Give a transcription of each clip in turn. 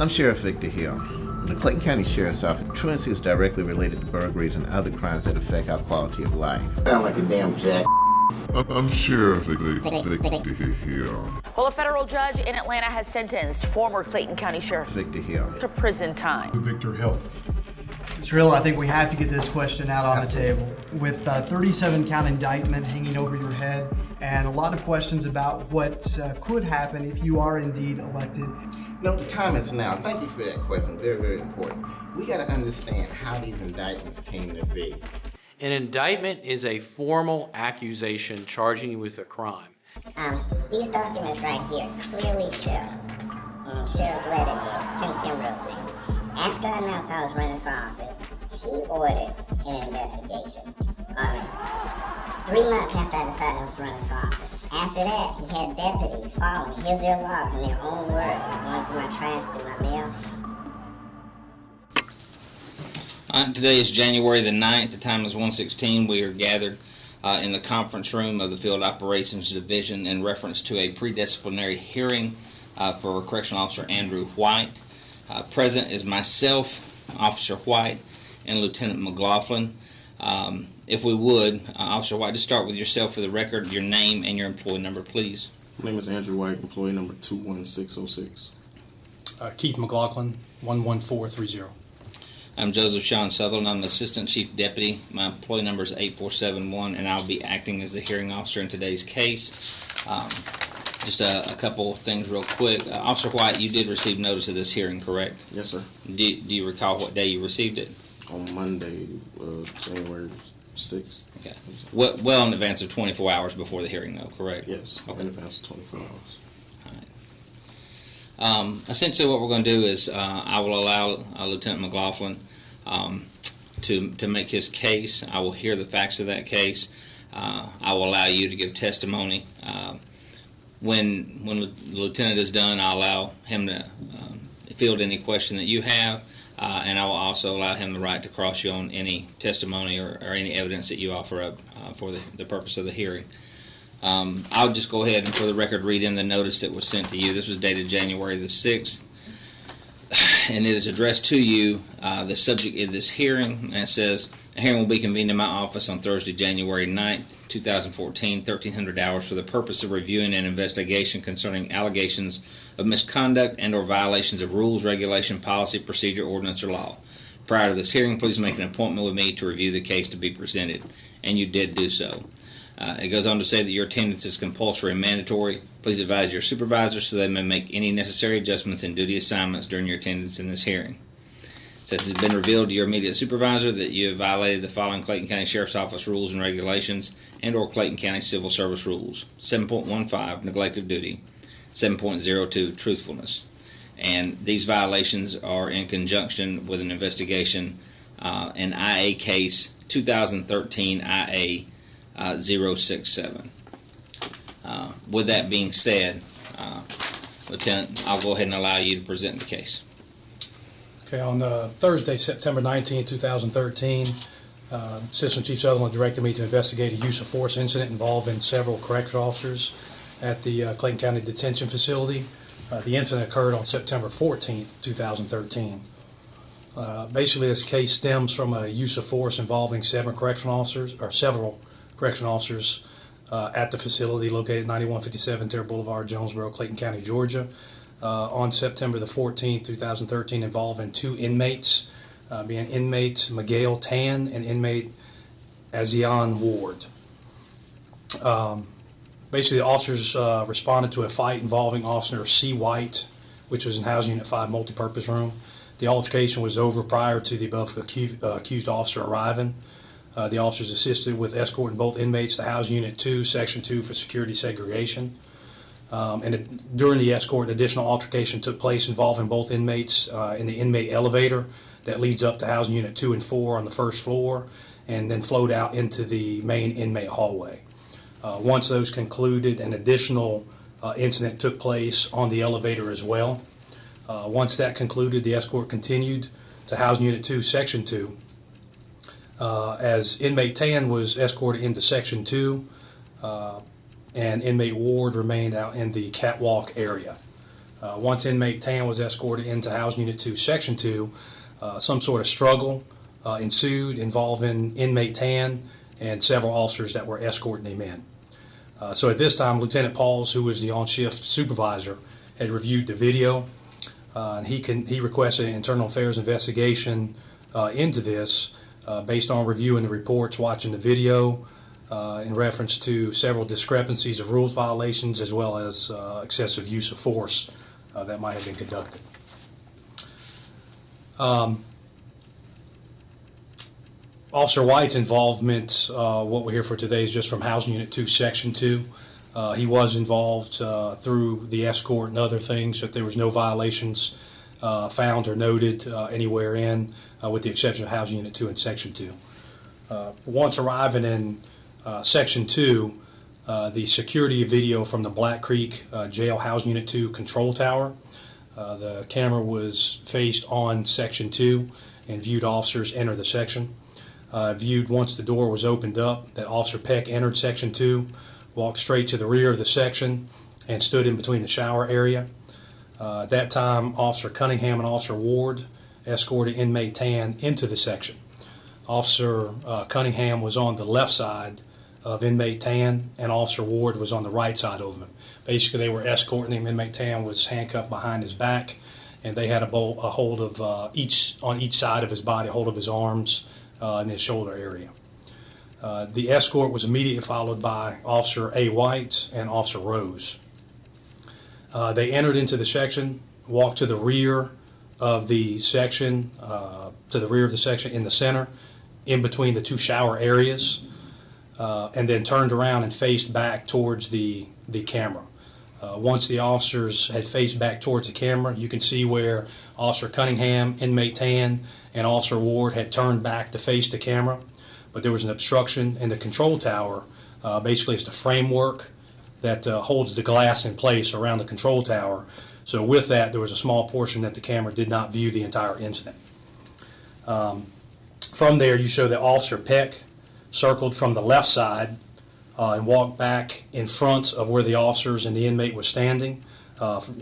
I'm Sheriff Victor Hill. The Clayton County Sheriffs Office truancy is directly related to burglaries and other crimes that affect our quality of life. Sound like a damn jack. I'm Sheriff Victor Hill. Well, a federal judge in Atlanta has sentenced former Clayton County Sheriff Victor Hill to prison time. Victor Hill. Mr. Hill, I think we have to get this question out on the table. With 37 count indictment hanging over your head and a lot of questions about what could happen if you are indeed elected. No, the time is now. Thank you for that question. Very, very important. We got to understand how these indictments came to be. An indictment is a formal accusation charging you with a crime. These documents right here clearly show Sheriff's letterhead, Tim Kimbrough's name. After I announced I was running for office, he ordered an investigation on me. 3 months after I decided I was running for office. After that, he had deputies follow me. Here's their log from their own words, going through my trash to my mail. Today is January the 9th. The time is 1:16. We are gathered in the conference room of the Field Operations Division in reference to a pre-disciplinary hearing for Correctional Officer Andrew White. Present is myself, Officer White, and Lieutenant McLaughlin. If we would, Officer White, just start with yourself for the record, your name and your employee number, please. My name is Andrew White, employee number 21606. Keith McLaughlin, 11430. I'm Joseph Sean Sutherland. I'm the Assistant Chief Deputy. My employee number is 8471, and I'll be acting as the hearing officer in today's case. Just a couple of things real quick. Officer White, you did receive notice of this hearing, correct? Yes, sir. Do you recall what day you received it? On Monday, January 6th. Okay. Well in advance of 24 hours before the hearing, though, correct? Yes, okay. In advance of 24 hours. All right. Essentially what we're going to do is I will allow Lieutenant McLaughlin to make his case. I will hear the facts of that case. I will allow you to give testimony. When the lieutenant is done, I'll allow him to field any question that you have. And I will also allow him the right to cross you on any testimony or any evidence that you offer up for the purpose of the hearing. I'll just go ahead and, for the record, read in the notice that was sent to you. This was dated January the 6th, and it is addressed to you. The subject of this hearing, and it says, a hearing will be convened in my office on Thursday, January 9th, 2014, 1300 hours for the purpose of reviewing an investigation concerning allegations of misconduct and or violations of rules, regulation, policy, procedure, ordinance, or law. Prior to this hearing, please make an appointment with me to review the case to be presented, and you did do so. It goes on to say that your attendance is compulsory and mandatory. Please advise your supervisors so they may make any necessary adjustments and duty assignments during your attendance in this hearing. It says it's been revealed to your immediate supervisor that you have violated the following Clayton County Sheriff's Office rules and regulations and or Clayton County Civil Service rules. 7.15, neglect of duty. 7.02, truthfulness. And these violations are in conjunction with an investigation, an IA case 2013 IA 067. With that being said, Lieutenant, I'll go ahead and allow you to present the case. Okay, on Thursday, September 19, 2013, Assistant Chief Sutherland directed me to investigate a use of force incident involving several correctional officers at the Clayton County Detention Facility. The incident occurred on September 14, 2013. Basically, this case stems from a use of force involving several correctional officers at the facility located at 9157 Terre Boulevard, Jonesboro, Clayton County, Georgia, on September the 14th, 2013, involving two inmates, being inmate Miguel Tan and inmate Azion Ward. Basically, the officers responded to a fight involving Officer C. White, which was in Housing Unit 5 multipurpose room. The altercation was over prior to the above accused officer arriving. The officers assisted with escorting both inmates to Housing Unit 2, Section 2 for security segregation. During the escort, an additional altercation took place involving both inmates in the inmate elevator that leads up to Housing Unit 2 and 4 on the first floor, and then flowed out into the main inmate hallway. Once those concluded, an additional incident took place on the elevator as well. Once that concluded, the escort continued to Housing Unit 2, Section 2. As inmate Tan was escorted into Section 2, and inmate Ward remained out in the catwalk area. Once inmate Tan was escorted into Housing Unit 2, Section 2, some sort of struggle ensued involving inmate Tan and several officers that were escorting him in. So at this time, Lieutenant Pauls, who was the on-shift supervisor, had reviewed the video, and he requested an internal affairs investigation into this based on reviewing the reports, watching the video, in reference to several discrepancies of rules violations as well as excessive use of force that might have been conducted. Officer White's involvement, what we're here for today, is just from Housing Unit 2, Section 2. He was involved through the escort and other things, but there was no violations found or noted anywhere in, with the exception of Housing Unit 2 and Section 2. Once arriving in Section 2, the security video from the Black Creek Jail Housing Unit 2 control tower. The camera was faced on Section 2 and viewed officers enter the section. Viewed once the door was opened up that Officer Peck entered Section 2, walked straight to the rear of the section, and stood in between the shower area. At that time, Officer Cunningham and Officer Ward escorted inmate Tan into the section. Officer Cunningham was on the left side of inmate Tan, and Officer Ward was on the right side of him. Basically, they were escorting him. Inmate Tan was handcuffed behind his back, and they had a hold of on each side of his body, a hold of his arms and his shoulder area. The escort was immediately followed by Officer A. White and Officer Rose. They entered into the section, walked to the rear of the section, in the center, in between the two shower areas, and then turned around and faced back towards the camera. Once the officers had faced back towards the camera, you can see where Officer Cunningham, inmate Tan, and Officer Ward had turned back to face the camera, but there was an obstruction in the control tower. Basically, it's the framework that holds the glass in place around the control tower. So with that, there was a small portion that the camera did not view the entire incident. From there, you show that Officer Peck circled from the left side and walked back in front of where the officers and the inmate was standing.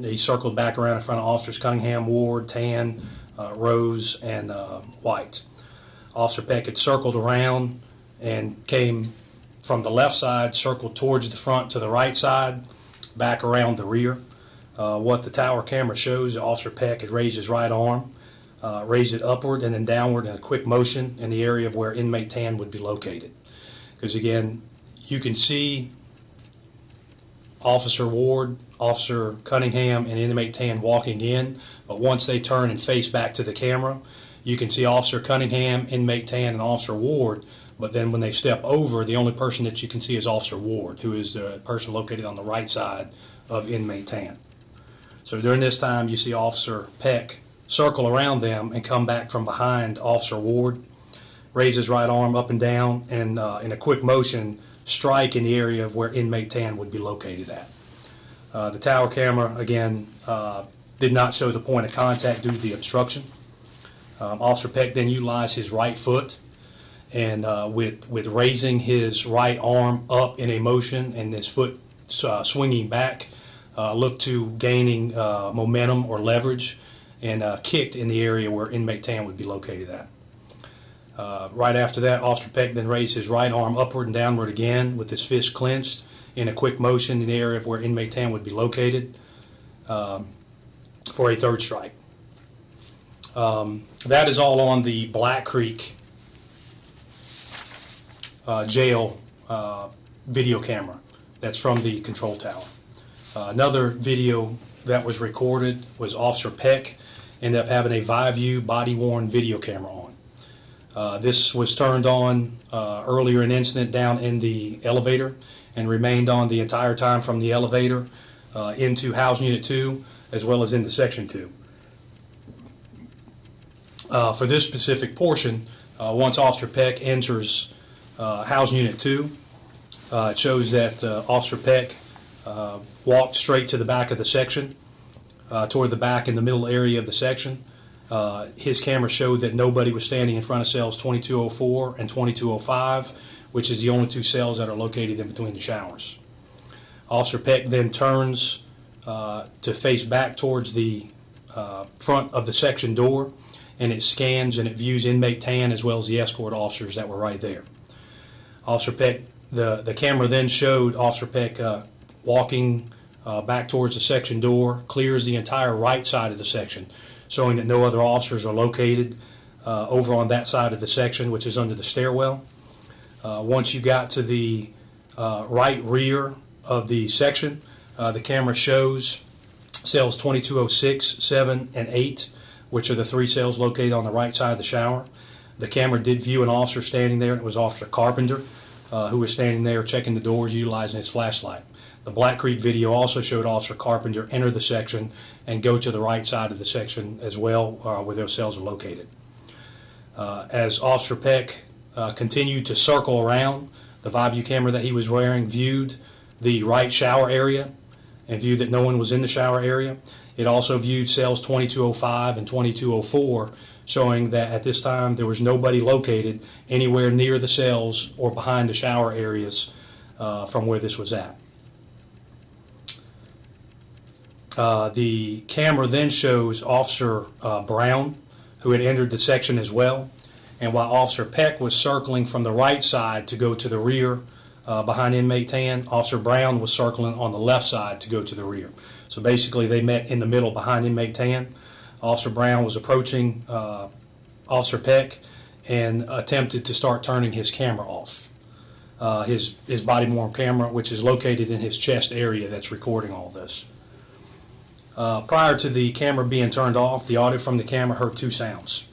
He circled back around in front of Officers Cunningham, Ward, Tan, Rose, and White. Officer Peck had circled around and came from the left side, circled towards the front to the right side, back around the rear. What the tower camera shows, Officer Peck had raised his right arm, raised it upward and then downward in a quick motion in the area of where inmate Tan would be located. Because again, you can see Officer Ward, Officer Cunningham, and inmate Tan walking in, but once they turn and face back to the camera, you can see Officer Cunningham, inmate Tan, and Officer Ward, but then when they step over, the only person that you can see is Officer Ward, who is the person located on the right side of inmate Tan. So during this time, you see Officer Peck circle around them and come back from behind Officer Ward, raise his right arm up and down, and in a quick motion, strike in the area of where inmate Tan would be located at. The tower camera, again, did not show the point of contact due to the obstruction. Officer Peck then utilized his right foot, and with raising his right arm up in a motion and his foot swinging back, looked to gaining momentum or leverage, and kicked in the area where inmate Tan would be located at. Right after that, Officer Peck then raised his right arm upward and downward again with his fist clenched in a quick motion in the area of where inmate Tan would be located for a third strike. That is all on the Black Creek jail video camera that's from the control tower. Another video that was recorded was Officer Peck ended up having a ViView body-worn video camera on. This was turned on earlier in the incident down in the elevator and remained on the entire time from the elevator into Housing Unit 2 as well as into Section 2. For this specific portion, once Officer Peck enters Housing Unit 2, it shows that Officer Peck walked straight to the back of the section, toward the back in the middle area of the section. His camera showed that nobody was standing in front of cells 2204 and 2205, which is the only two cells that are located in between the showers. Officer Peck then turns to face back towards the front of the section door, and it scans and it views inmate Tan as well as the escort officers that were right there. Officer Peck, the camera then showed Officer Peck walking back towards the section door, clears the entire right side of the section, showing that no other officers are located over on that side of the section, which is under the stairwell. Once you got to the right rear of the section, the camera shows cells 2206, 7, and 8, which are the 3 cells located on the right side of the shower. The camera did view an officer standing there, and it was Officer Carpenter, who was standing there checking the doors utilizing his flashlight. The Black Creek video also showed Officer Carpenter enter the section and go to the right side of the section as well, where those cells are located. As Officer Peck continued to circle around, the ViView camera that he was wearing viewed the right shower area and viewed that no one was in the shower area. It also viewed cells 2205 and 2204, showing that at this time there was nobody located anywhere near the cells or behind the shower areas from where this was at. The camera then shows Officer Brown, who had entered the section as well, and while Officer Peck was circling from the right side to go to the rear behind inmate Tan, Officer Brown was circling on the left side to go to the rear. So basically they met in the middle behind inmate Tan. Officer Brown was approaching Officer Peck and attempted to start turning his camera off, his body-worn camera, which is located in his chest area that's recording all this. Prior to the camera being turned off, the audio from the camera heard 2 sounds.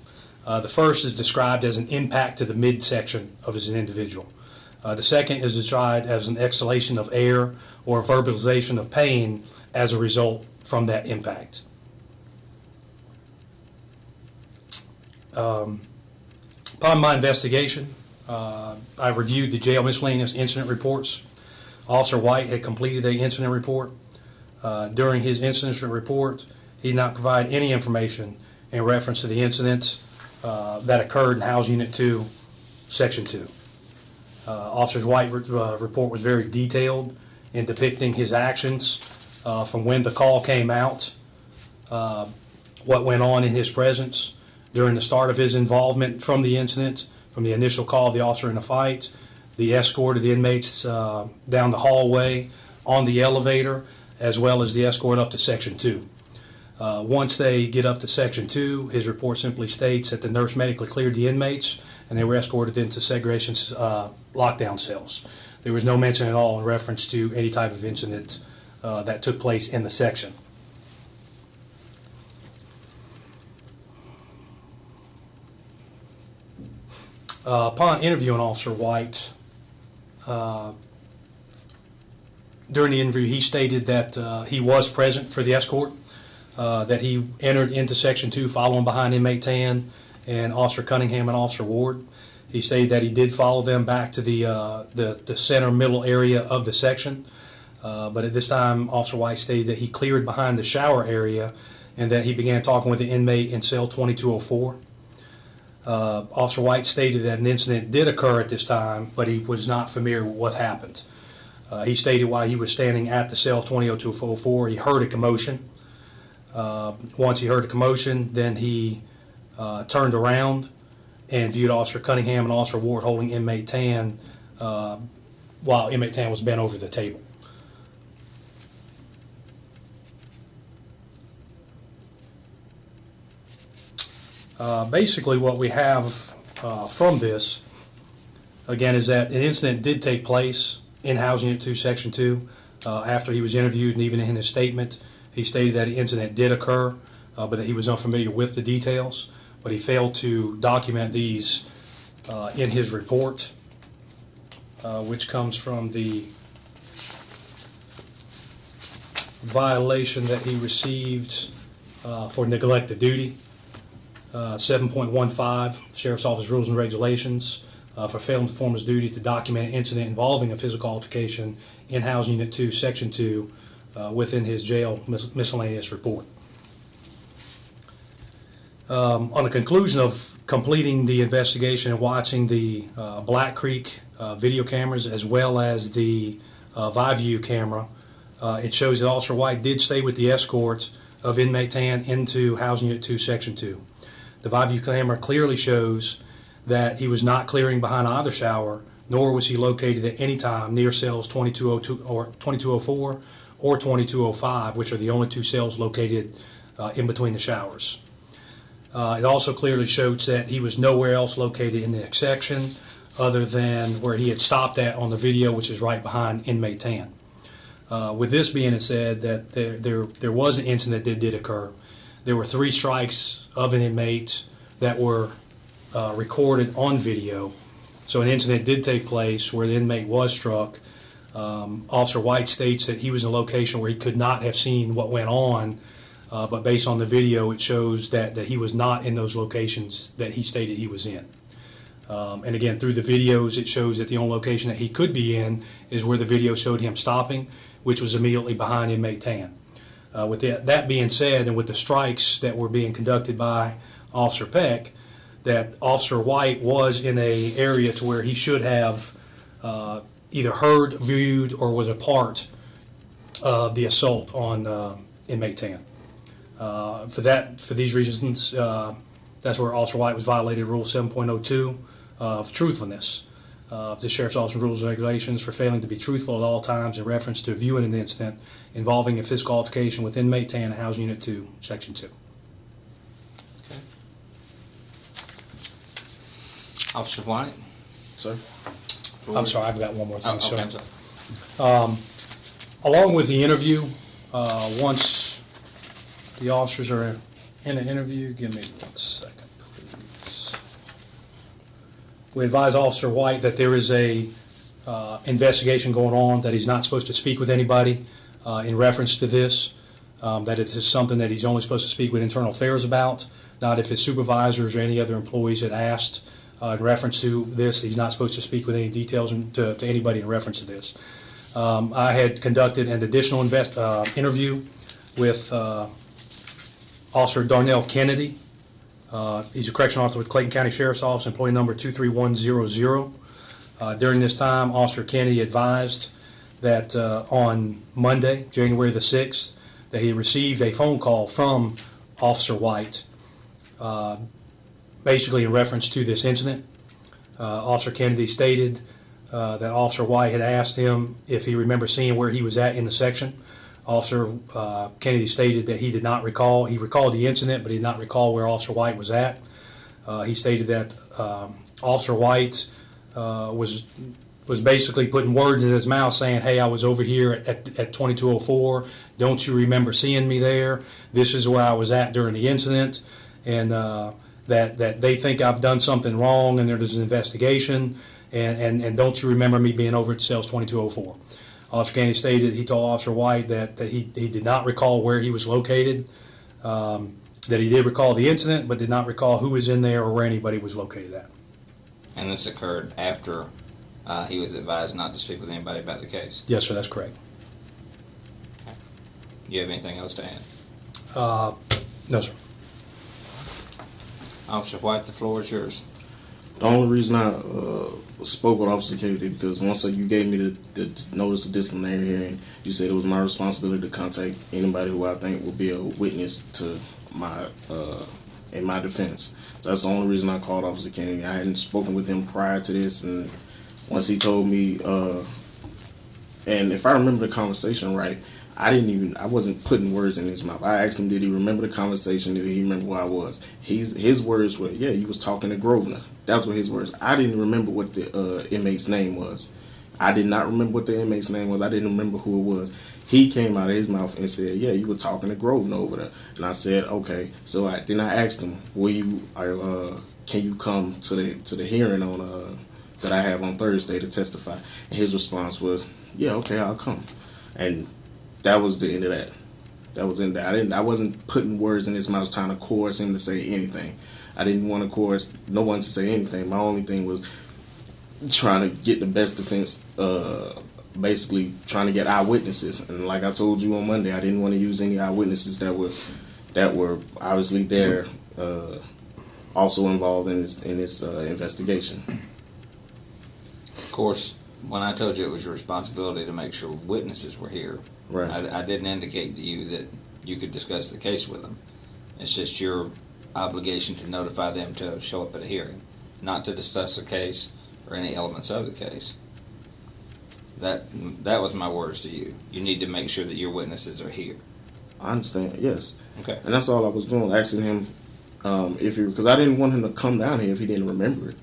The first is described as an impact to the midsection of an individual. The second is described as an exhalation of air or a verbalization of pain as a result from that impact. Upon my investigation, I reviewed the jail miscellaneous incident reports. Officer White had completed the incident report. During his incident report, he did not provide any information in reference to the incident that occurred in House Unit 2, Section 2. Officer White's report was very detailed in depicting his actions from when the call came out, what went on in his presence during the start of his involvement from the incident, from the initial call of the officer in a fight, the escort of the inmates down the hallway, on the elevator, as well as the escort up to Section 2. Once they get up to Section 2, his report simply states that the nurse medically cleared the inmates and they were escorted into segregation lockdown cells. There was no mention at all in reference to any type of incident that took place in the section. Upon interviewing Officer White, during the interview he stated that he was present for the escort, that he entered into Section 2 following behind inmate Tan and Officer Cunningham and Officer Ward. He stated that he did follow them back to the center middle area of the section, but at this time Officer White stated that he cleared behind the shower area and that he began talking with the inmate in cell 2204. Officer White stated that an incident did occur at this time, but he was not familiar with what happened. He stated while he was standing at the cell 2204, he heard a commotion. Once he heard a commotion, then he turned around and viewed Officer Cunningham and Officer Ward holding inmate Tan while inmate Tan was bent over the table. Basically what we have from this, again, is that an incident did take place in House Unit 2, Section 2. After he was interviewed and even in his statement, he stated that the incident did occur, but that he was unfamiliar with the details, but he failed to document these in his report, which comes from the violation that he received for neglect of duty. 7.15 Sheriff's Office Rules and Regulations for failing to perform his duty to document an incident involving a physical altercation in House Unit 2, Section 2, within his jail miscellaneous report. On the conclusion of completing the investigation and watching the Black Creek video cameras as well as the ViView camera It shows that Officer White did stay with the escort of inmate Tan into Housing Unit 2, Section 2. The view camera clearly shows that he was not clearing behind either shower, nor was he located at any time near cells 2202 or 2204 or 2205, which are the only two cells located in between the showers. It also clearly shows that he was nowhere else located in the next section other than where he had stopped at on the video, which is right behind inmate Tan. With this being said, that there was an incident that did occur. There were 3 strikes of an inmate that were recorded on video. So an incident did take place where the inmate was struck. Officer White states that he was in a location where he could not have seen what went on, but based on the video, it shows that he was not in those locations that he stated he was in. And again, through the videos, it shows that the only location that he could be in is where the video showed him stopping, which was immediately behind inmate Tan. With that being said, and with the strikes that were being conducted by Officer Peck, that Officer White was in an area to where he should have either heard, viewed, or was a part of the assault on inmate Tan. For these reasons, that's where Officer White was violated Rule 7.02 of truthfulness of the Sheriff's Office Rules and Regulations for failing to be truthful at all times in reference to viewing an incident involving a physical altercation with inmate Tan, Housing Unit 2, Section 2. Okay. Officer White? Sir? I'm sorry, I've got one more thing. Oh, okay, I'm sorry. Along with the interview, once the officers are in an interview, give me 1 second, please. We advise Officer White that there is a investigation going on, that he's not supposed to speak with anybody in reference to this, that it is something that he's only supposed to speak with internal affairs about, not if his supervisors or any other employees had asked in reference to this. He's not supposed to speak with any details to anybody in reference to this. I had conducted an additional interview with Officer Darnell Kennedy. He's a correctional officer with Clayton County Sheriffs Office, employee number 23100. During this time, Officer Kennedy advised that on Monday, January the 6th, that he received a phone call from Officer White, basically in reference to this incident. Officer Kennedy stated that Officer White had asked him if he remembered seeing where he was at in the section. Officer Kennedy stated that he did not recall. He recalled the incident, but he did not recall where Officer White was at. He stated that Officer White was basically putting words in his mouth saying, hey, I was over here at 2204. Don't you remember seeing me there? This is where I was at during the incident. And that they think I've done something wrong and there's an investigation. And don't you remember me being over at cells 2204? Officer Kennedy stated he told Officer White that he did not recall where he was located, that he did recall the incident, but did not recall who was in there or where anybody was located at. And this occurred after he was advised not to speak with anybody about the case? Yes, sir, that's correct. Okay. Do you have anything else to add? No, sir. Officer White, the floor is yours. The only reason I spoke with Officer Kennedy because once you gave me the notice of disciplinary hearing, you said it was my responsibility to contact anybody who I think would be a witness to my in my defense. So that's the only reason I called Officer Kennedy. I hadn't spoken with him prior to this, and once he told me, and if I remember the conversation right, I wasn't putting words in his mouth. I asked him, did he remember the conversation? Did he remember who I was? His words were, yeah, you was talking to Grosvenor. That was what his words. I didn't remember what the inmate's name was. I did not remember what the inmate's name was. I didn't remember who it was. He came out of his mouth and said, yeah, you were talking to Grosvenor over there. And I said, okay. So I asked him, can you come to the hearing on that I have on Thursday to testify? And his response was, yeah, okay, I'll come. And that was the end of that. That was in there. I wasn't putting words in his mouth trying to coerce him to say anything. I didn't want to coerce no one to say anything. My only thing was trying to get the best defense, basically trying to get eyewitnesses. And like I told you on Monday, I didn't want to use any eyewitnesses that were obviously there, also involved in this investigation. Of course, when I told you it was your responsibility to make sure witnesses were here, Right. I didn't indicate to you that you could discuss the case with them. It's just your obligation to notify them to show up at a hearing, not to discuss the case or any elements of the case. That was my words to you. You need to make sure that your witnesses are here. I understand, yes. Okay. And that's all I was doing, asking him because I didn't want him to come down here if he didn't remember it.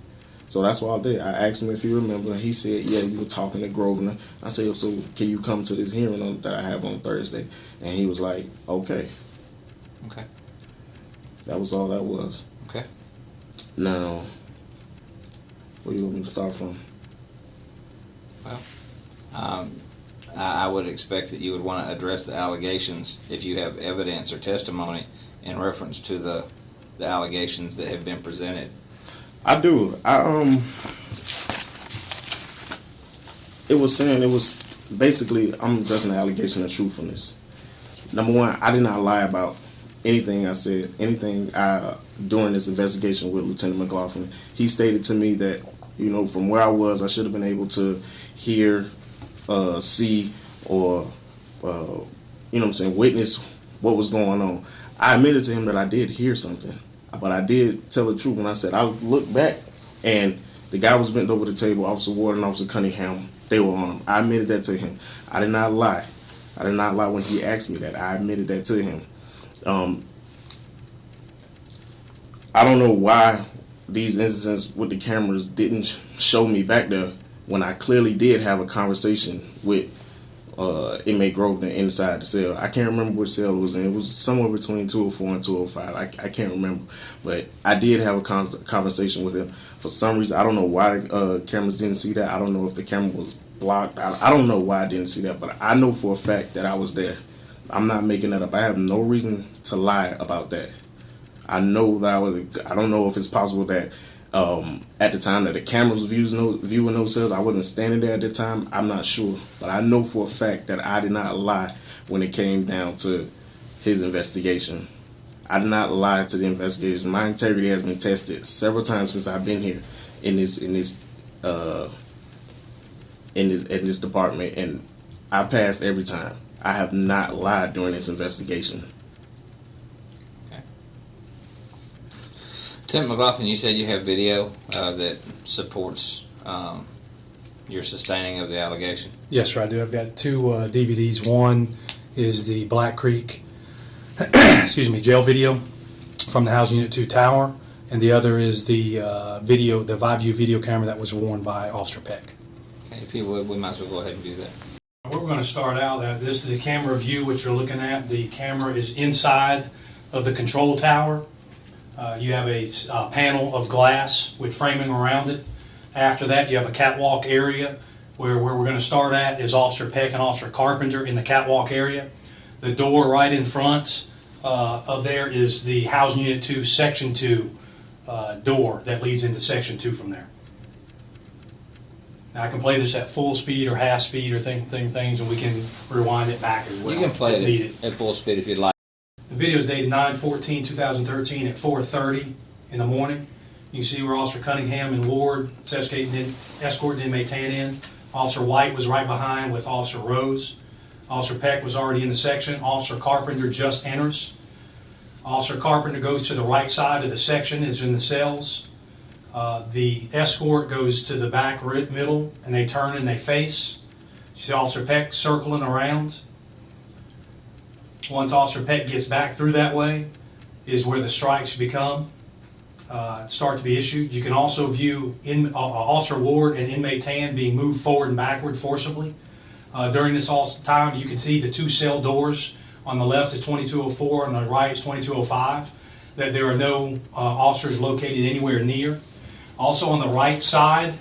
So that's what I did. I asked him if he remembered. He said, yeah, you were talking to Grosvenor. I said, so can you come to this hearing that I have on Thursday? And he was like, okay. Okay. That was all that was. Okay. Now, where do you want me to start from? Well, I would expect that you would want to address the allegations if you have evidence or testimony in reference to the allegations that have been presented. I do. It was basically, I'm addressing the allegation of truthfulness. Number one, I did not lie about anything I said, during this investigation with Lieutenant McLaughlin. He stated to me that, from where I was, I should have been able to hear, see, or, witness what was going on. I admitted to him that I did hear something, but I did tell the truth when I said I looked back and the guy was bent over the table, Officer Ward and Officer Cunningham, they were on him. I admitted that to him. I did not lie. I did not lie when he asked me that. I admitted that to him. I don't know why these instances with the cameras didn't show me back there when I clearly did have a conversation with inmate Grosvenor inside the cell. I can't remember which cell it was in. It was somewhere between 204 and 205. I can't remember. But I did have a conversation with him. For some reason, I don't know why cameras didn't see that. I don't know if the camera was blocked. I don't know why I didn't see that. But I know for a fact that I was there. I'm not making that up. I have no reason to lie about that. I know that I don't know if it's possible that at the time that the cameras was viewing those cells, I wasn't standing there at the time. I'm not sure. But I know for a fact that I did not lie when it came down to his investigation. I did not lie to the investigation. My integrity has been tested several times since I've been here in this department, and I passed every time. I have not lied during this investigation. Tim McLaughlin, you said you have video that supports your sustaining of the allegation. Yes, sir, I do. I've got two DVDs. One is the Black Creek jail video from the Housing Unit 2 tower, and the other is the the Viveview video camera that was worn by Officer Peck. Okay, if you would, we might as well go ahead and do that. We're going to start out. This is the camera view, which you're looking at. The camera is inside of the control tower. You have a panel of glass with framing around it. After that, you have a catwalk area where we're going to start at is Officer Peck and Officer Carpenter in the catwalk area. The door right in front of there is the Housing Unit 2 Section 2 door that leads into Section 2 from there. Now I can play this at full speed or half speed or things, and we can rewind it back as well. You can play it at full speed if you'd like. The video is dated 9/14/2013 at 4:30 in the morning. You can see where Officer Cunningham and Ward escorting inmate Tan in. Officer White was right behind with Officer Rose. Officer Peck was already in the section. Officer Carpenter just enters. Officer Carpenter goes to the right side of the section, is in the cells. The escort goes to the back middle, and they turn and they face. You see Officer Peck circling around. Once Officer Peck gets back through that way is where the strikes start to be issued. You can also view Officer Ward and inmate Tan being moved forward and backward forcibly. During this time, you can see the two cell doors. On the left is 2204, on the right is 2205. That there are no officers located anywhere near. Also on the right side,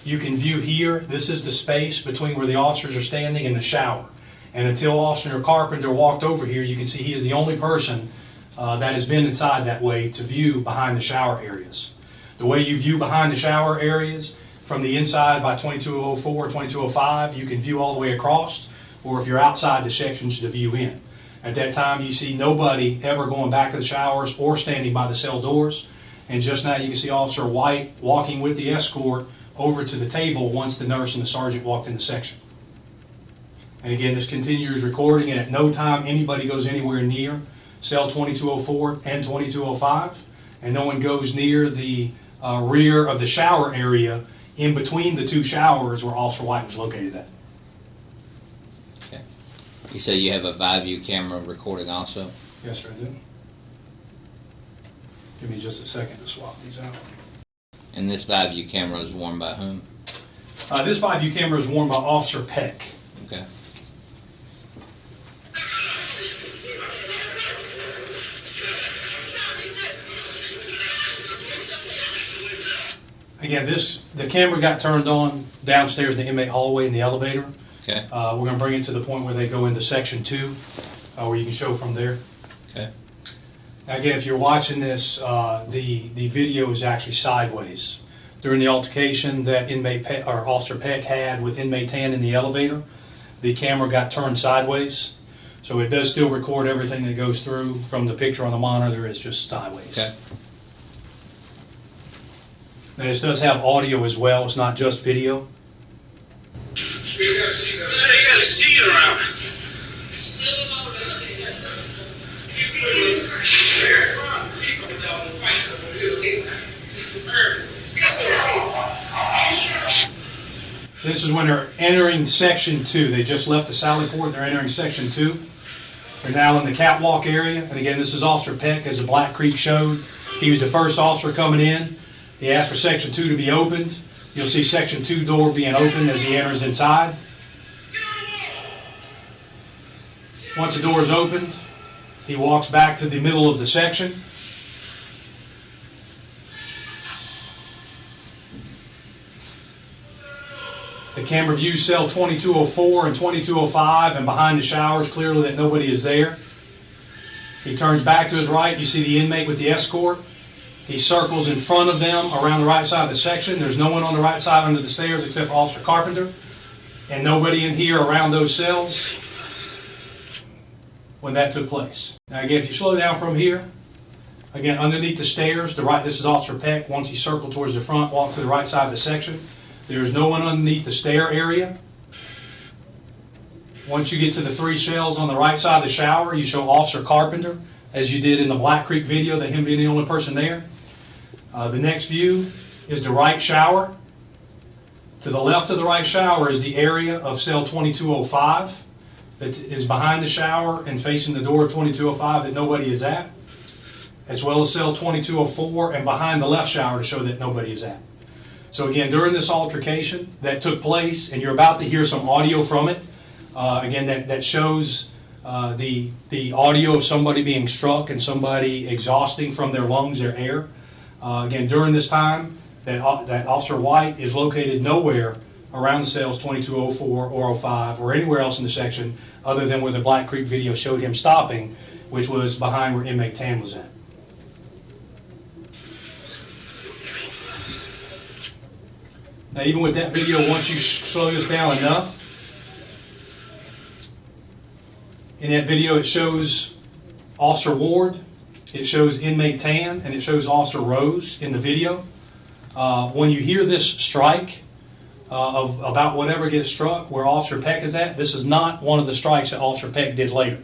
you can view here, this is the space between where the officers are standing and the shower. And until Officer Carpenter walked over here, you can see he is the only person that has been inside that way to view behind the shower areas. The way you view behind the shower areas from the inside by 2204 or 2205, you can view all the way across, or if you're outside the sections, to view in. At that time, you see nobody ever going back to the showers or standing by the cell doors. And just now you can see Officer White walking with the escort over to the table once the nurse and the sergeant walked in the section. And again, this continues recording, and at no time anybody goes anywhere near cell 2204 and 2205, and no one goes near the rear of the shower area in between the two showers where Officer White was located at. Okay. You say you have a ViView camera recording also? Yes, sir, I do. Give me just a second to swap these out. And this ViView camera is worn by whom? This ViView camera is worn by Officer Peck. Okay. Again, the camera got turned on downstairs in the inmate hallway in the elevator. Okay. We're going to bring it to the point where they go into section 2, where you can show from there. Okay. Now, again, if you're watching this, the video is actually sideways. During the altercation that Officer Peck had with inmate Tan in the elevator, the camera got turned sideways. So it does still record everything that goes through from the picture on the monitor. It's just sideways. Okay. Now, this does have audio as well. It's not just video. You gotta see it around. This is when they're entering section 2. They just left the Sally Port. They're entering section 2. They're now in the catwalk area. And again, this is Officer Peck, as the Black Creek showed. He was the first officer coming in. He asked for section 2 to be opened. You'll see section 2 door being opened as he enters inside. Once the door is opened, he walks back to the middle of the section. The camera views cell 2204 and 2205, and behind the showers, clearly that nobody is there. He turns back to his right. You see the inmate with the escort. He circles in front of them around the right side of the section. There's no one on the right side under the stairs except for Officer Carpenter, and nobody in here around those cells when that took place. Now again, if you slow down from here, again, underneath the stairs, this is Officer Peck. Once he circled towards the front, walked to the right side of the section. There is no one underneath the stair area. Once you get to the 3 cells on the right side of the shower, you show Officer Carpenter, as you did in the Black Creek video, that him being the only person there. The next view is the right shower. To the left of the right shower is the area of cell 2205 that is behind the shower and facing the door of 2205 that nobody is at, as well as cell 2204 and behind the left shower to show that nobody is at. So again, during this altercation that took place, and you're about to hear some audio from it, again, that shows the audio of somebody being struck and somebody exhausting from their lungs their air. Again, during this time, that Officer White is located nowhere around the cells 2204 or 05 or anywhere else in the section other than where the Black Creek video showed him stopping, which was behind where inmate Tan was at. Now, even with that video, once you slow this down enough, in that video it shows Officer Ward, it shows inmate Tan, and it shows Officer Rose in the video. When you hear this strike of about whatever gets struck where Officer Peck is at, this is not one of the strikes that Officer Peck did later.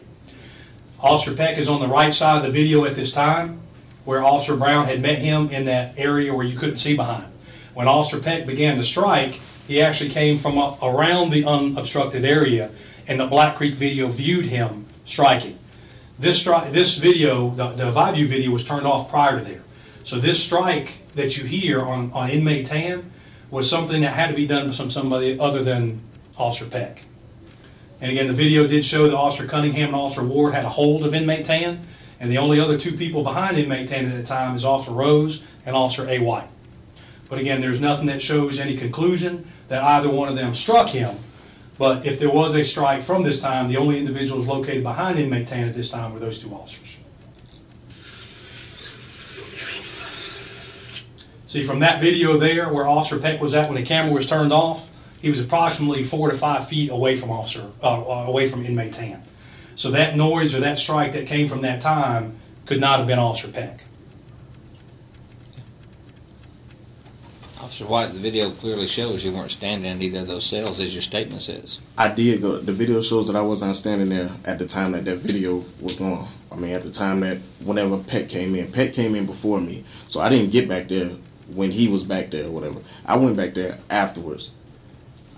Officer Peck is on the right side of the video at this time, where Officer Brown had met him in that area where you couldn't see behind. When Officer Peck began to strike, he actually came from around the unobstructed area, and the Black Creek video viewed him striking. This video, the ViView video, was turned off prior to there. So this strike that you hear on inmate Tan was something that had to be done from somebody other than Officer Peck. And again, the video did show that Officer Cunningham and Officer Ward had a hold of inmate Tan, and the only other 2 people behind inmate Tan at the time is Officer Rose and Officer A. White. But again, there's nothing that shows any conclusion that either one of them struck him. But if there was a strike from this time, the only individuals located behind inmate Tan at this time were those 2 officers. See, from that video there, where Officer Peck was at when the camera was turned off, he was approximately 4 to 5 feet away from inmate Tan. So that noise or that strike that came from that time could not have been Officer Peck. Officer White, the video clearly shows you weren't standing in either of those cells, as your statement says. I did go. The video shows that I wasn't standing there at the time that video was going. I mean, at the time that whenever Peck came in. Peck came in before me, so I didn't get back there when he was back there or whatever. I went back there afterwards.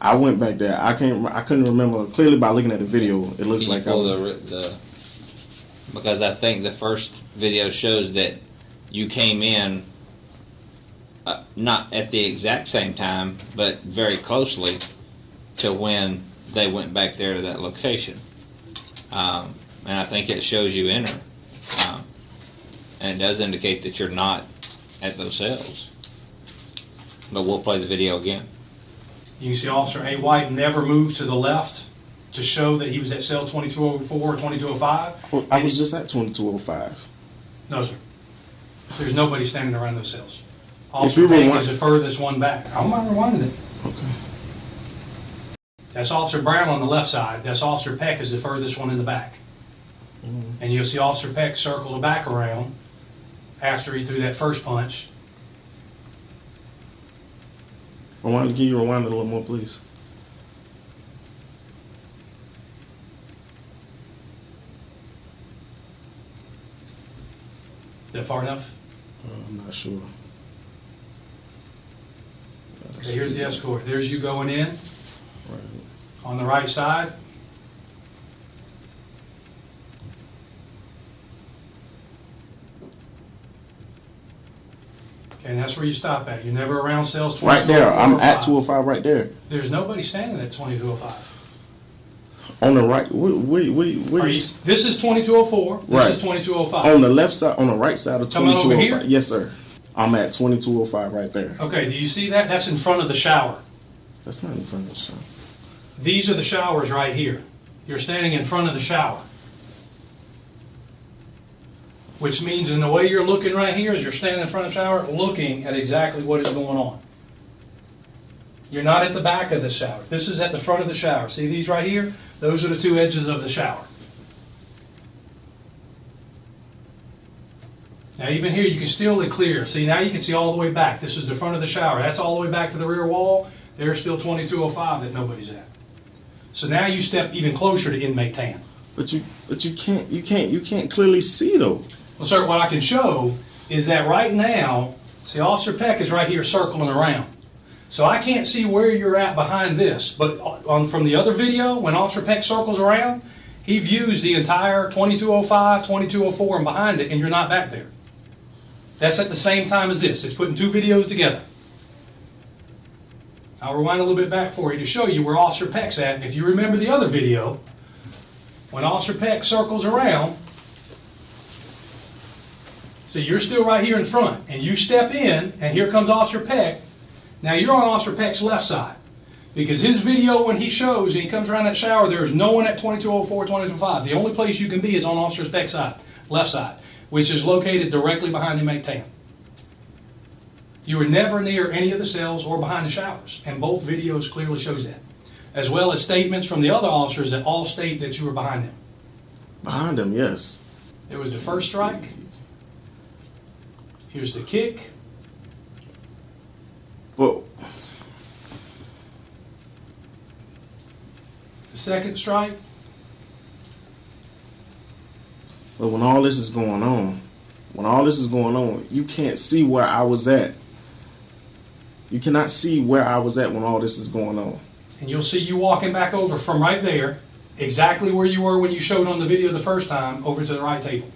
I went back there. I couldn't remember clearly by looking at the video. It looks like I was. Because I think the first video shows that you came in not at the exact same time, but very closely to when they went back there to that location. And I think it shows you enter. And it does indicate that you're not at those cells. But we'll play the video again. You can see Officer A. White never moved to the left to show that he was at cell 2204 or 2205. Well, I was just at 2205. No, sir. There's nobody standing around those cells. Officer Peck is the furthest one back. I'm not rewinding it. Okay. That's Officer Brown on the left side. That's Officer Peck is the furthest one in the back. Mm-hmm. And you'll see Officer Peck circle the back around after he threw that first punch. Can you rewind it a little more, please? Is that far enough? I'm not sure. Okay, here's the escort. There's you going in. Right. On the right side. Okay, and that's where you stop at. You're never around cells 2205. Right there. I'm at 205 right there. There's nobody standing at 2205. On the right, where this is 2204. This right. is 2205. On the left side, on the right side of 2205. Over here? Yes, sir. I'm at 2205 right there. Okay, do you see that? That's in front of the shower. That's not in front of the shower. These are the showers right here. You're standing in front of the shower. Which means in the way you're looking right here is you're standing in front of the shower looking at exactly what is going on. You're not at the back of the shower. This is at the front of the shower. See these right here? Those are the two edges of the shower. Now even here you can still look clear. See, now you can see all the way back. This is the front of the shower. That's all the way back to the rear wall. There's still 2205 that nobody's at. So now you step even closer to inmate 10. But you can't clearly see though. Well, sir, what I can show is that right now, see, Officer Peck is right here circling around. So I can't see where you're at behind this, but from the other video, when Officer Peck circles around, he views the entire 2205, 2204, and behind it, and you're not back there. That's at the same time as this. It's putting two videos together. I'll rewind a little bit back for you to show you where Officer Peck's at. If you remember the other video, when Officer Peck circles around, so you're still right here in front, and you step in, and here comes Officer Peck. Now you're on Officer Peck's left side, because his video, when he shows and he comes around that shower, there is no one at 2204, 2205. The only place you can be is on Officer Peck's side, left side, which is located directly behind inmate 10. You were never near any of the cells or behind the showers, and both videos clearly shows that, as well as statements from the other officers that all state that you were behind them. Behind them, yes. It was the first strike. Here's the kick. Well, the second strike. But when all this is going on, you can't see where I was at. You cannot see where I was at when all this is going on. And you'll see you walking back over from right there, exactly where you were when you showed on the video the first time, over to the right table.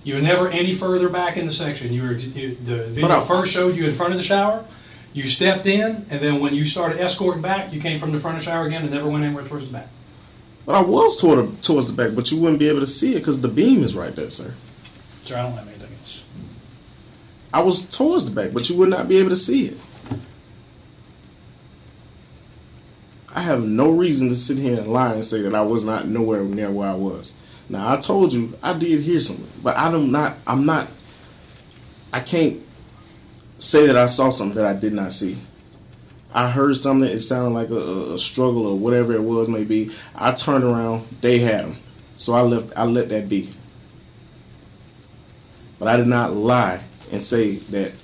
You were never any further back in the section. The video first showed you in front of the shower. You stepped in, and then when you started escorting back, you came from the front of the shower again and never went anywhere towards the back. But I was towards the back, but you wouldn't be able to see it because the beam is right there, sir. Sir, I don't have anything else. I was towards the back, but you would not be able to see it. I have no reason to sit here and lie and say that I was not nowhere near where I was. Now, I told you I did hear something, but I can't say that I saw something that I did not see. I heard something, it sounded like a struggle or whatever it was, maybe. I turned around, they had him. So I let that be. But I did not lie and say that.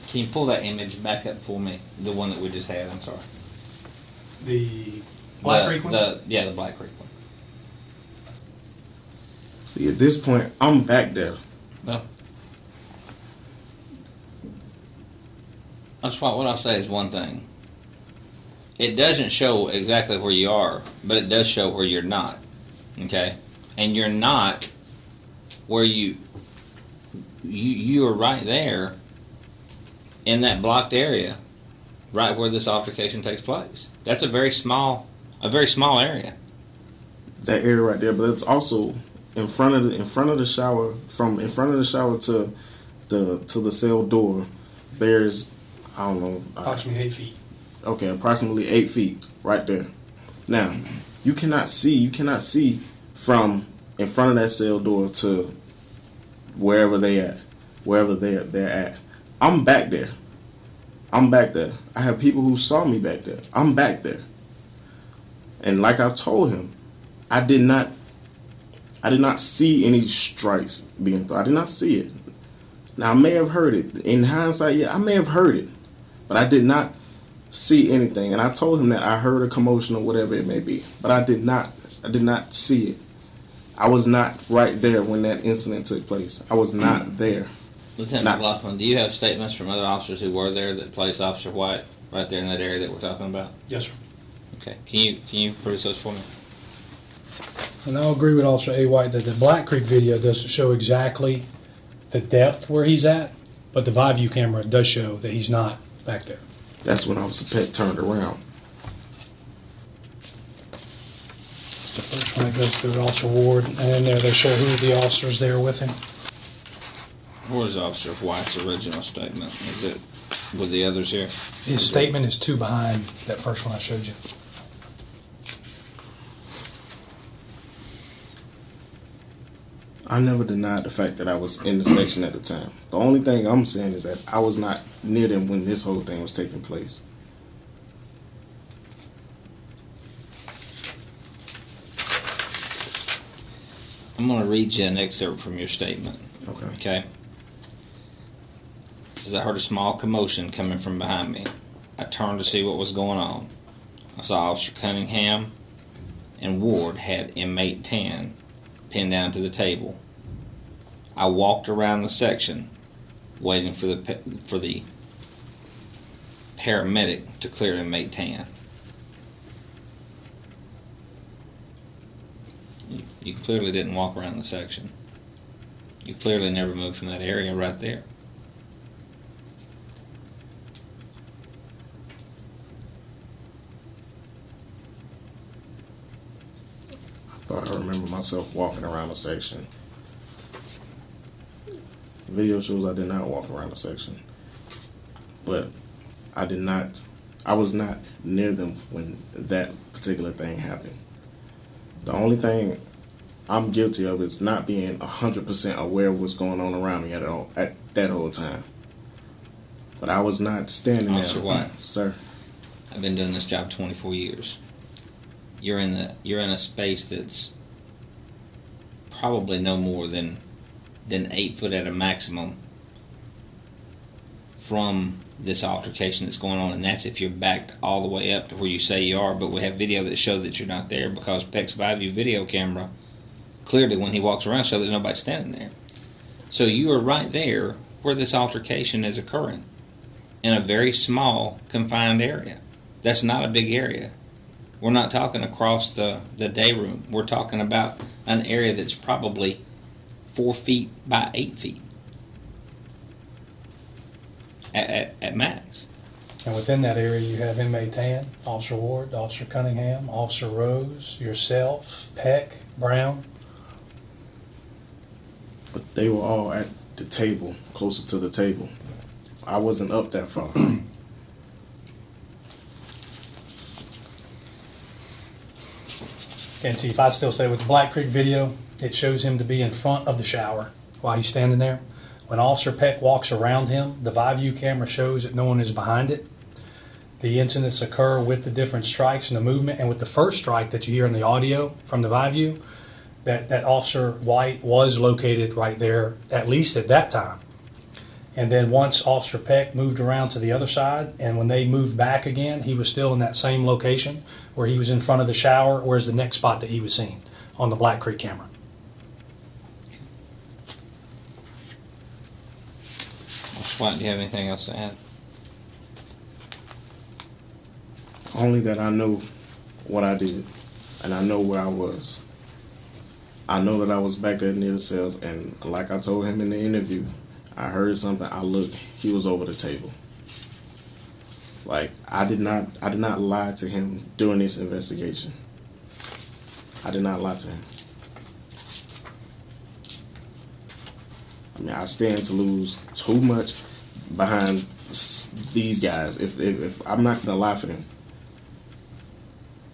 Can you pull that image back up for me? The one that we just had, I'm sorry. The Black Creek one? Yeah, the Black Creek one. See, at this point, I'm back there. Well, that's what I'll say is one thing. It doesn't show exactly where you are, but it does show where you're not. Okay? And you're not where you are right there in that blocked area, right where this altercation takes place. That's a very small area. That area right there, but it's also in front of the shower. From in front of the shower to the cell door, there's, I don't know, Approximately 8 feet. Okay, approximately 8 feet right there. Now, you cannot see from in front of that cell door to wherever they're at. I'm back there. I have people who saw me back there. I'm back there. And like I told him, I did not see any strikes being thrown. I did not see it. Now, I may have heard it. In hindsight, yeah, I may have heard it. But I did not see anything. And I told him that I heard a commotion or whatever it may be. But I did not see it. I was not right there when that incident took place. I was not there. Lieutenant McLaughlin, do you have statements from other officers who were there that placed Officer White right there in that area that we're talking about? Yes, sir. Okay. Can you produce those for me? And I'll agree with Officer A. White that the Black Creek video doesn't show exactly the depth where he's at, but the view camera does show that he's not back there. That's when Officer Peck turned around. The first one that goes through Officer Ward, and in there they show who the officers there with him. Where's Officer White's original statement? Is it with the others here? His statement is 2 behind that first one I showed you. I never denied the fact that I was in the section at the time. The only thing I'm saying is that I was not near them when this whole thing was taking place. I'm going to read you an excerpt from your statement. Okay. It says, I heard a small commotion coming from behind me. I turned to see what was going on. I saw Officer Cunningham and Ward had inmate 10 pinned down to the table. I walked around the section waiting for the paramedic to clear inmate 10. You clearly didn't walk around the section. You clearly never moved from that area right there. I thought I remember myself walking around the section. Video shows I did not walk around the section. But I was not near them when that particular thing happened. The only thing I'm guilty of is not being 100% aware of what's going on around me at that whole time. But I was not standing there. Officer White. Sir. I've been doing this job 24 years. You're in a space that's probably no more than 8 foot at a maximum from this altercation that's going on, and that's if you're backed all the way up to where you say you are. But we have video that show that you're not there because Peck's view video camera clearly, when he walks around, show that nobody's standing there. So you are right there where this altercation is occurring in a very small, confined area. That's not a big area. We're not talking across the day room. We're talking about an area that's probably 4 feet by 8 feet at max. And within that area, you have inmate 10, Officer Ward, Officer Cunningham, Officer Rose, yourself, Peck, Brown. But they were all at the table, closer to the table. I wasn't up that far. And see, if I still say with the Black Creek video, it shows him to be in front of the shower while he's standing there. When Officer Peck walks around him, the view camera shows that no one is behind it. The incidents occur with the different strikes and the movement, and with the first strike that you hear in the audio from the view, that Officer White was located right there, at least at that time. And then once Officer Peck moved around to the other side, and when they moved back again, he was still in that same location where he was in front of the shower, where's the next spot that he was seen on the Black Creek camera. Swat, do you have anything else to add? Only that I know what I did, and I know where I was. I know that I was back there near the cells, and like I told him in the interview, I heard something. I looked. He was over the table. Like I did not lie to him during this investigation. I did not lie to him. I mean, I stand to lose too much behind these guys. If I'm not gonna lie for them,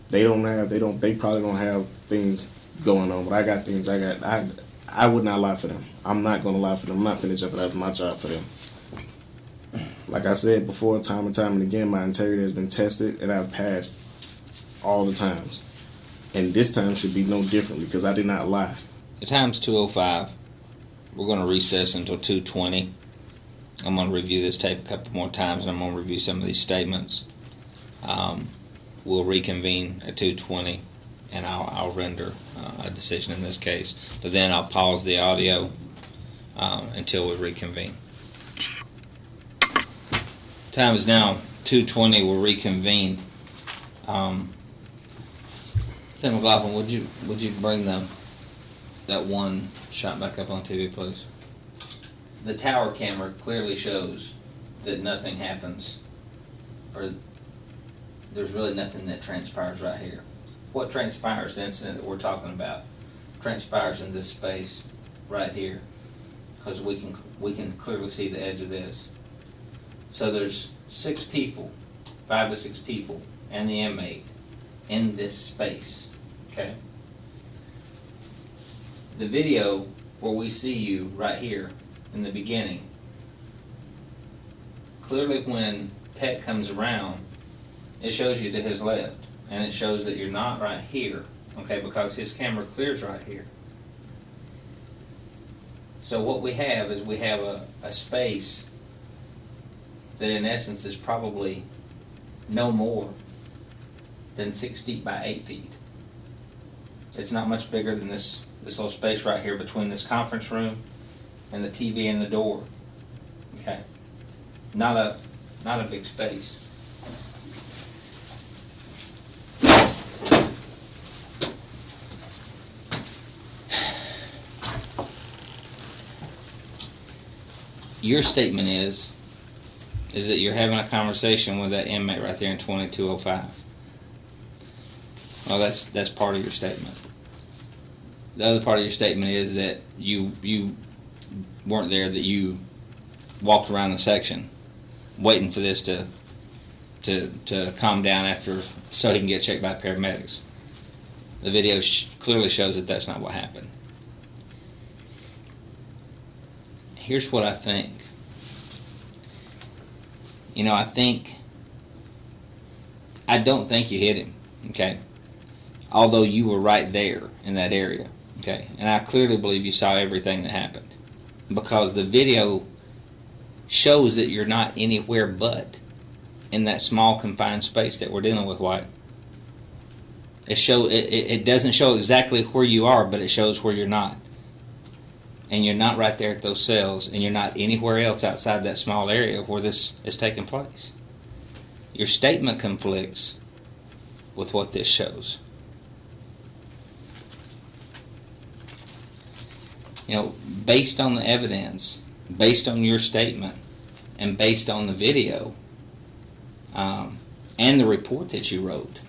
they probably don't have things going on, but I got things. I would not lie for them. I'm not gonna lie for them. I'm not finna jeopardize my job for them. Like I said before, time and time and again, my integrity has been tested, and I've passed all the times. And this time should be no different because I did not lie. The time's 2:05. We're going to recess until 2:20. I'm going to review this tape a couple more times, and I'm going to review some of these statements. We'll reconvene at 2:20, and I'll render a decision in this case. But then I'll pause the audio until we reconvene. Time is now 2:20. We'll reconvene. Tim McLaughlin, would you bring that one shot back up on TV, please? The tower camera clearly shows that nothing happens, or there's really nothing that transpires right here. What transpires, the incident that we're talking about, transpires in this space right here, because we can clearly see the edge of this. So there's 6 people, 5 to 6 people, and the inmate in this space. Okay. The video where we see you right here in the beginning, clearly when Peck comes around, it shows you to his left, and it shows that you're not right here, okay, because his camera clears right here. So what we have is we have a space that in essence is probably no more than 6 feet by 8 feet. It's not much bigger than this little space right here between this conference room and the TV and the door. Okay, not a big space. Your statement is that you're having a conversation with that inmate right there in 2205. Well, that's part of your statement. The other part of your statement is that you weren't there, that you walked around the section waiting for this to calm down after so he can get checked by paramedics. The video clearly shows that that's not what happened. Here's what I think. I don't think you hit him, okay? Although you were right there in that area, okay? And I clearly believe you saw everything that happened, because the video shows that you're not anywhere but in that small confined space that we're dealing with, White. It doesn't show exactly where you are, but it shows where you're not. And you're not right there at those cells, and you're not anywhere else outside that small area where this is taking place. Your statement conflicts with what this shows. Based on the evidence, based on your statement, and based on the video, and the report that you wrote,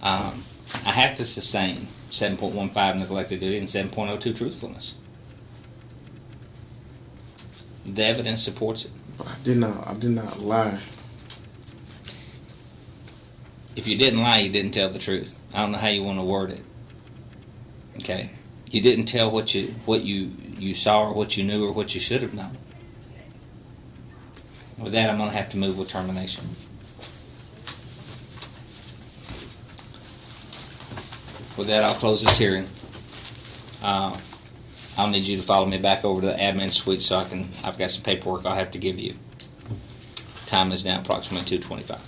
I have to sustain 7.15 neglected duty and 7.02 truthfulness. The evidence supports it. I did not lie. If you didn't lie, you didn't tell the truth. I don't know how you want to word it. Okay? You didn't tell what you saw or what you knew or what you should have known. With that, I'm going to have to move with termination. With that, I'll close this hearing. I'll need you to follow me back over to the admin suite so I've got some paperwork I'll have to give you. Time is now approximately 2:25.